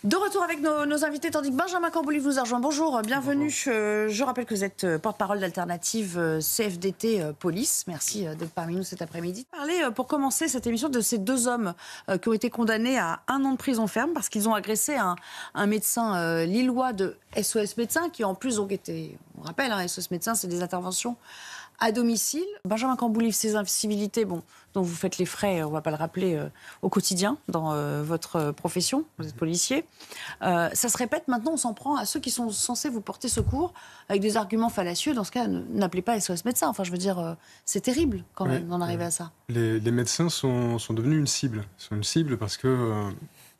De retour avec nos invités, tandis que Benjamin Camboulis nous a rejoint. Bonjour, bienvenue. Je rappelle que vous êtes porte-parole d'Alternative CFDT Police. Merci d'être parmi nous cet après-midi. Parler, pour commencer cette émission, de ces deux hommes qui ont été condamnés à 1 an de prison ferme parce qu'ils ont agressé un médecin lillois de SOS Médecins, qui en plus ont été, on rappelle, SOS Médecins, c'est des interventions à domicile. Benjamin Camboulis, ces incivilités, dont vous faites les frais, on ne va pas le rappeler, au quotidien dans votre profession, vous êtes policier. Ça se répète maintenant, on s'en prend à ceux qui sont censés vous porter secours avec des arguments fallacieux. Dans ce cas, n'appelez pas SOS Médecins. Enfin, je veux dire, c'est terrible quand même d'en arriver à ça. Les médecins sont devenus une cible. Ils sont une cible parce que,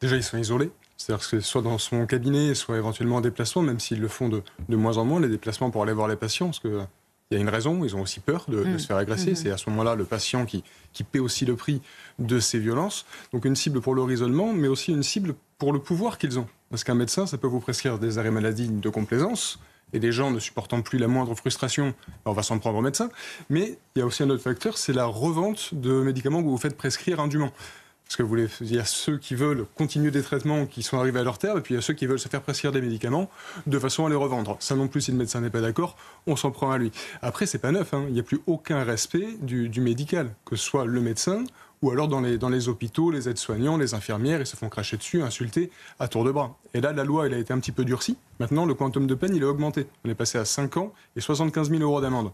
déjà, ils sont isolés. C'est-à-dire que soit dans son cabinet, soit éventuellement en déplacement, même s'ils le font de moins en moins, les déplacements pour aller voir les patients, parce que il y a une raison, ils ont aussi peur de se faire agresser. C'est à ce moment-là le patient qui paie aussi le prix de ces violences. Donc une cible pour leur isolement, mais aussi une cible pour le pouvoir qu'ils ont. Parce qu'un médecin, ça peut vous prescrire des arrêts maladie de complaisance, et des gens ne supportant plus la moindre frustration, on va s'en prendre au médecin. Mais il y a aussi un autre facteur, c'est la revente de médicaments que vous vous faites prescrire indûment. Parce que il y a ceux qui veulent continuer des traitements qui sont arrivés à leur terme, et puis il y a ceux qui veulent se faire prescrire des médicaments de façon à les revendre. Ça non plus, si le médecin n'est pas d'accord, on s'en prend à lui. Après, c'est pas neuf, il n'y a plus aucun respect du médical, que ce soit le médecin ou alors dans les hôpitaux, les aides-soignants, les infirmières, ils se font cracher dessus, insulter à tour de bras. Et là, la loi, elle a été un petit peu durcie. Maintenant, le quantum de peine, il a augmenté. On est passé à 5 ans et 75 000 € d'amende.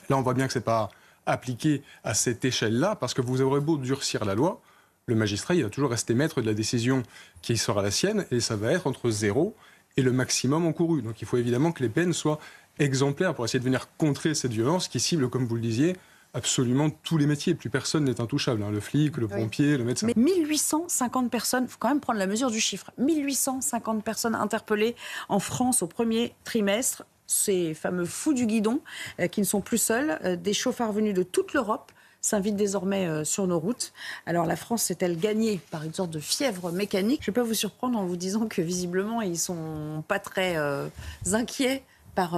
Là, on voit bien que c'est pas appliqué à cette échelle-là, parce que vous aurez beau durcir la loi, le magistrat, il va toujours rester maître de la décision qui sera la sienne, et ça va être entre 0 et le maximum encouru. Donc il faut évidemment que les peines soient exemplaires pour essayer de venir contrer cette violence qui cible, comme vous le disiez, absolument tous les métiers. Plus personne n'est intouchable. Le flic, le pompier, le médecin. Mais 1850 personnes, il faut quand même prendre la mesure du chiffre. 1850 personnes interpellées en France au premier trimestre. Ces fameux fous du guidon qui ne sont plus seuls. Des chauffards venus de toute l'Europe s'invite désormais sur nos routes. Alors la France s'est-elle gagnée par une sorte de fièvre mécanique? Je ne vais pas vous surprendre en vous disant que visiblement ils ne sont pas très inquiets par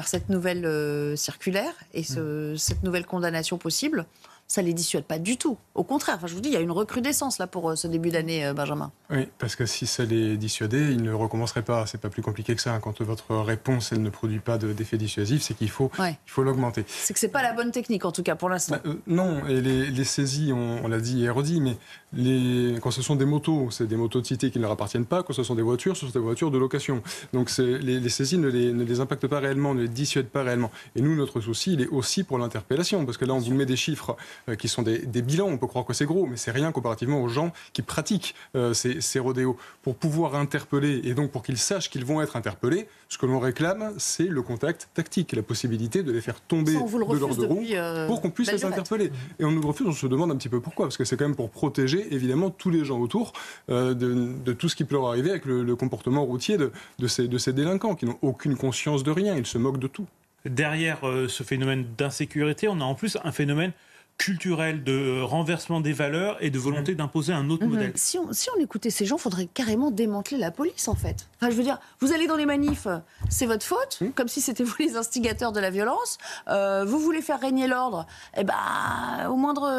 cette nouvelle circulaire et cette nouvelle condamnation possible. Ça ne les dissuade pas du tout. Au contraire, je vous dis, il y a une recrudescence là pour ce début d'année, Benjamin. Oui, parce que si ça les dissuadait, ils ne recommenceraient pas. C'est pas plus compliqué que ça. Quand votre réponse, elle ne produit pas d'effet dissuasif, c'est qu'il faut l'augmenter. C'est que c'est pas la bonne technique, en tout cas, pour l'instant. Non, et les saisies, on l'a dit et redit, mais quand ce sont des motos, c'est des motos de cité qui ne leur appartiennent pas. Quand ce sont des voitures, ce sont des voitures de location. Donc les saisies ne les impactent pas réellement, ne les dissuadent pas réellement. Et nous, notre souci, il est aussi pour l'interpellation, parce que là, on vous met des chiffres qui sont des bilans, on peut croire que c'est gros, mais c'est rien comparativement aux gens qui pratiquent ces rodéos. Pour pouvoir interpeller, et donc pour qu'ils sachent qu'ils vont être interpellés, ce que l'on réclame, c'est le contact tactique, la possibilité de les faire tomber de leur deux roues pour qu'on puisse les interpeller. Et on nous refuse, on se demande un petit peu pourquoi, parce que c'est quand même pour protéger évidemment tous les gens autour de tout ce qui peut leur arriver avec le comportement routier de ces délinquants qui n'ont aucune conscience de rien, ils se moquent de tout. Derrière ce phénomène d'insécurité, on a en plus un phénomène culturel de renversement des valeurs et de volonté d'imposer un autre modèle. Si on écoutait ces gens, il faudrait carrément démanteler la police, en fait. Enfin, je veux dire, vous allez dans les manifs, c'est votre faute, comme si c'était vous les instigateurs de la violence. Vous voulez faire régner l'ordre, la moindre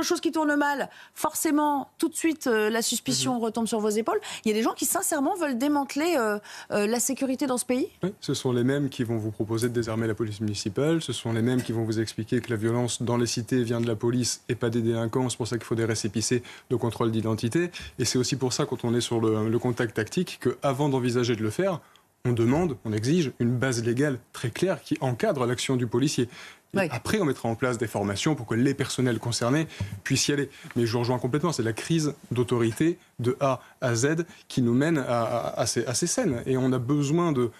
chose qui tourne mal, forcément, tout de suite, la suspicion retombe sur vos épaules. Il y a des gens qui, sincèrement, veulent démanteler la sécurité dans ce pays. Oui, ce sont les mêmes qui vont vous proposer de désarmer la police municipale, ce sont les mêmes qui vont vous expliquer que la violence dans les cités vient de la police et pas des délinquants. C'est pour ça qu'il faut des récépissés de contrôle d'identité. Et c'est aussi pour ça, quand on est sur le contact tactique, qu'avant d'envisager de le faire, on exige une base légale très claire qui encadre l'action du policier. Après, on mettra en place des formations pour que les personnels concernés puissent y aller. Mais je vous rejoins complètement, c'est la crise d'autorité de A à Z qui nous mène à ces scènes. Et on a besoin de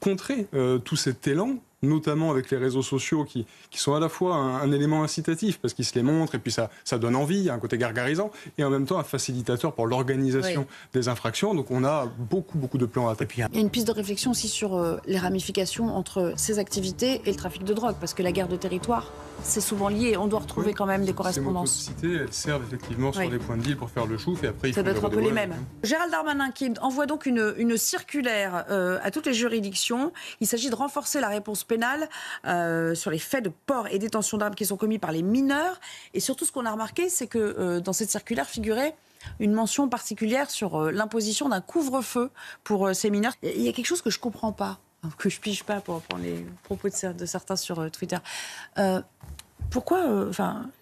contrer tout cet élan, notamment avec les réseaux sociaux qui sont à la fois un élément incitatif parce qu'ils se les montrent et puis ça donne envie, il y a un côté gargarisant, et en même temps un facilitateur pour l'organisation des infractions. Donc on a beaucoup de plans à tête. Il y a une piste de réflexion aussi sur les ramifications entre ces activités et le trafic de drogue, parce que la guerre de territoire, c'est souvent lié. On doit retrouver quand même des correspondances. Ces motos de cité, elles servent effectivement sur des points de deal pour faire le chouf, et après ça doit être un peu les mêmes. Gérald Darmanin qui envoie donc une circulaire à toutes les juridictions. Il s'agit de renforcer la réponse pénal sur les faits de port et détention d'armes qui sont commis par les mineurs. Et surtout, ce qu'on a remarqué, c'est que dans cette circulaire figurait une mention particulière sur l'imposition d'un couvre-feu pour ces mineurs. Il y a quelque chose que je ne comprends pas, que je pige pas pour reprendre les propos de certains sur Twitter. Pourquoi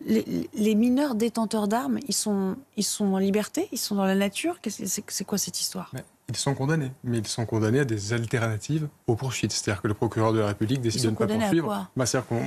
les mineurs détenteurs d'armes, ils sont en liberté, ils sont dans la nature? C'est quoi cette histoire? Ils sont condamnés, mais ils sont condamnés à des alternatives aux poursuites. C'est-à-dire que le procureur de la République décide de ne pas poursuivre.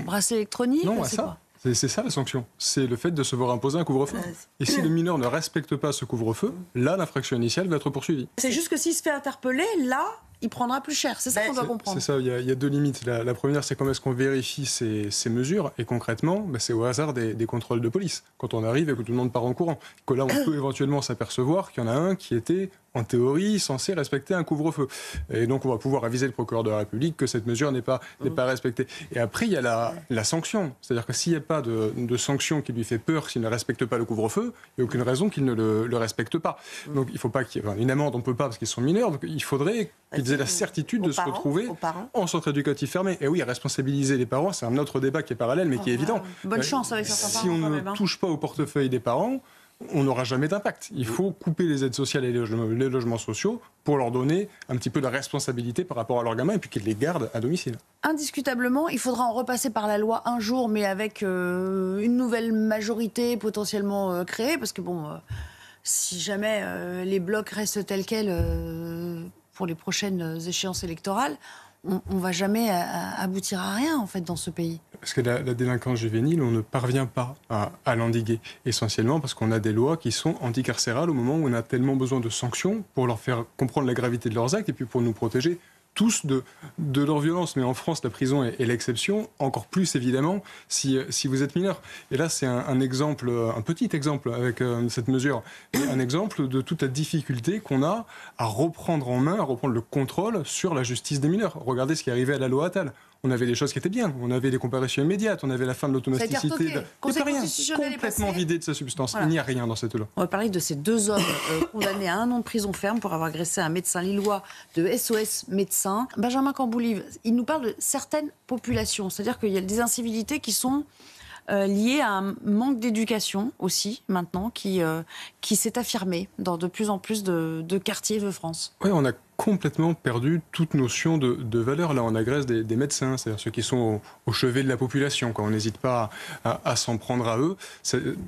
Bracelet électronique? Non, à ça. C'est ça la sanction. C'est le fait de se voir imposer un couvre-feu. Et si le mineur ne respecte pas ce couvre-feu, là, l'infraction initiale va être poursuivie. C'est juste que s'il se fait interpeller, là, il prendra plus cher. C'est ça qu'on doit comprendre. C'est ça, il y a deux limites. La première, c'est comment est-ce qu'on vérifie ces mesures. Et concrètement, c'est au hasard des contrôles de police. Quand on arrive et que tout le monde part en courant. Que là, on peut éventuellement s'apercevoir qu'il y en a un qui était, en théorie, censé respecter un couvre-feu. Et donc, on va pouvoir aviser le procureur de la République que cette mesure n'est pas respectée. Et après, il y a la sanction. C'est-à-dire que s'il n'y a pas de sanction qui lui fait peur s'il ne respecte pas le couvre-feu, il n'y a aucune raison qu'il ne le respecte pas. Donc, il ne faut pas qu'il y ait... une amende, on ne peut pas parce qu'ils sont mineurs. Donc, il faudrait qu'ils aient la certitude de se retrouver en centre éducatif fermé. Et oui, responsabiliser les parents, c'est un autre débat qui est parallèle, mais qui est évident. Bonne chance avec certains parents. Si on ne touche pas au portefeuille des parents, on n'aura jamais d'impact. Il faut couper les aides sociales et les logements sociaux pour leur donner un petit peu de responsabilité par rapport à leurs gamins et puis qu'ils les gardent à domicile. Indiscutablement, il faudra en repasser par la loi un jour, mais avec une nouvelle majorité potentiellement créée, parce que si jamais les blocs restent tels quels pour les prochaines échéances électorales, on ne va jamais aboutir à rien, en fait, dans ce pays. Parce que la délinquance juvénile, on ne parvient pas à l'endiguer. Essentiellement parce qu'on a des lois qui sont anticarcérales au moment où on a tellement besoin de sanctions pour leur faire comprendre la gravité de leurs actes et puis pour nous protéger tous de leur violence. Mais en France, la prison est l'exception, encore plus évidemment si vous êtes mineur. Et là, c'est un exemple, un petit exemple avec cette mesure, mais un exemple de toute la difficulté qu'on a à reprendre en main, à reprendre le contrôle sur la justice des mineurs. Regardez ce qui est arrivé à la loi Attal. On avait des choses qui étaient bien, on avait des comparutions immédiates, on avait la fin de l'automaticité. Il n'y a rien, complètement vidé de sa substance. Voilà. Il n'y a rien dans cette loi. On va parler de ces deux hommes condamnés à 1 an de prison ferme pour avoir agressé un médecin lillois de SOS Médecins. Benjamin Camboulive, il nous parle de certaines populations, c'est-à-dire qu'il y a des incivilités qui sont liées à un manque d'éducation aussi, maintenant, qui s'est affirmé dans de plus en plus de quartiers de France. Oui, on a complètement perdu toute notion de valeur. Là, on agresse des médecins, c'est-à-dire ceux qui sont au chevet de la population. Quand on n'hésite pas à s'en prendre à eux.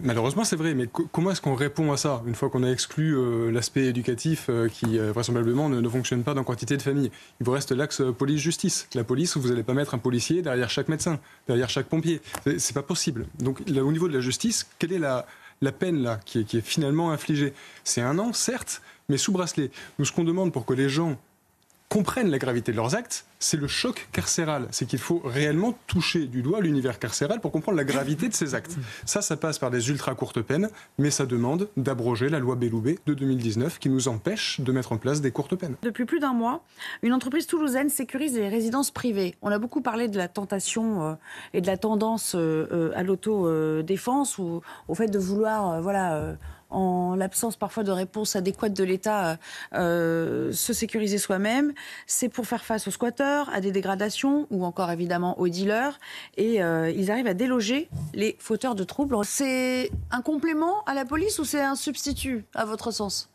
Malheureusement, c'est vrai, mais comment est-ce qu'on répond à ça une fois qu'on a exclu l'aspect éducatif qui, vraisemblablement, ne fonctionne pas dans quantité de familles? Il vous reste l'axe police-justice. La police, vous n'allez pas mettre un policier derrière chaque médecin, derrière chaque pompier. C'est pas possible. Donc, là, au niveau de la justice, quelle est la peine là, qui est finalement infligée? C'est 1 an, certes, mais sous bracelet. Nous, ce qu'on demande pour que les gens comprennent la gravité de leurs actes, c'est le choc carcéral. C'est qu'il faut réellement toucher du doigt l'univers carcéral pour comprendre la gravité de ces actes. Ça passe par des ultra courtes peines, mais ça demande d'abroger la loi Belloubet de 2019 qui nous empêche de mettre en place des courtes peines. Depuis plus d'1 mois, une entreprise toulousaine sécurise les résidences privées. On a beaucoup parlé de la tentation et de la tendance à l'autodéfense ou au fait de vouloir, en l'absence parfois de réponse adéquate de l'État, se sécuriser soi-même. C'est pour faire face aux squatteurs, à des dégradations ou encore évidemment aux dealers. Et ils arrivent à déloger les fauteurs de troubles. C'est un complément à la police ou c'est un substitut, à votre sens ?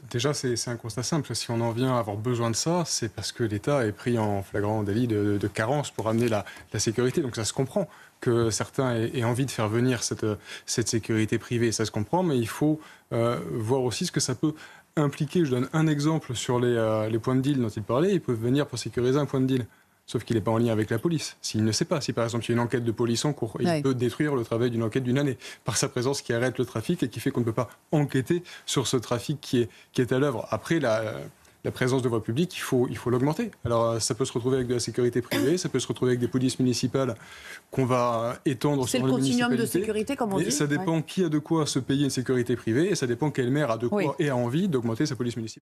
Déjà, c'est un constat simple. Si on en vient à avoir besoin de ça, c'est parce que l'État est pris en flagrant délit de carence pour amener la sécurité. Donc ça se comprend que certains aient envie de faire venir cette sécurité privée. Ça se comprend, mais il faut voir aussi ce que ça peut impliquer. Je donne un exemple sur les points de deal dont il parlait. Ils peuvent venir pour sécuriser un point de deal. Sauf qu'il n'est pas en lien avec la police. S'il ne sait pas, si par exemple il y a une enquête de police en cours, il peut détruire le travail d'une enquête d'une année par sa présence qui arrête le trafic et qui fait qu'on ne peut pas enquêter sur ce trafic qui est à l'œuvre. Après, la présence de voie publique, il faut l'augmenter. Alors ça peut se retrouver avec de la sécurité privée, ça peut se retrouver avec des polices municipales qu'on va étendre sur les municipalités. C'est le continuum de sécurité, comme on dit. Ça dépend qui a de quoi se payer une sécurité privée et ça dépend quel maire a de quoi et a envie d'augmenter sa police municipale.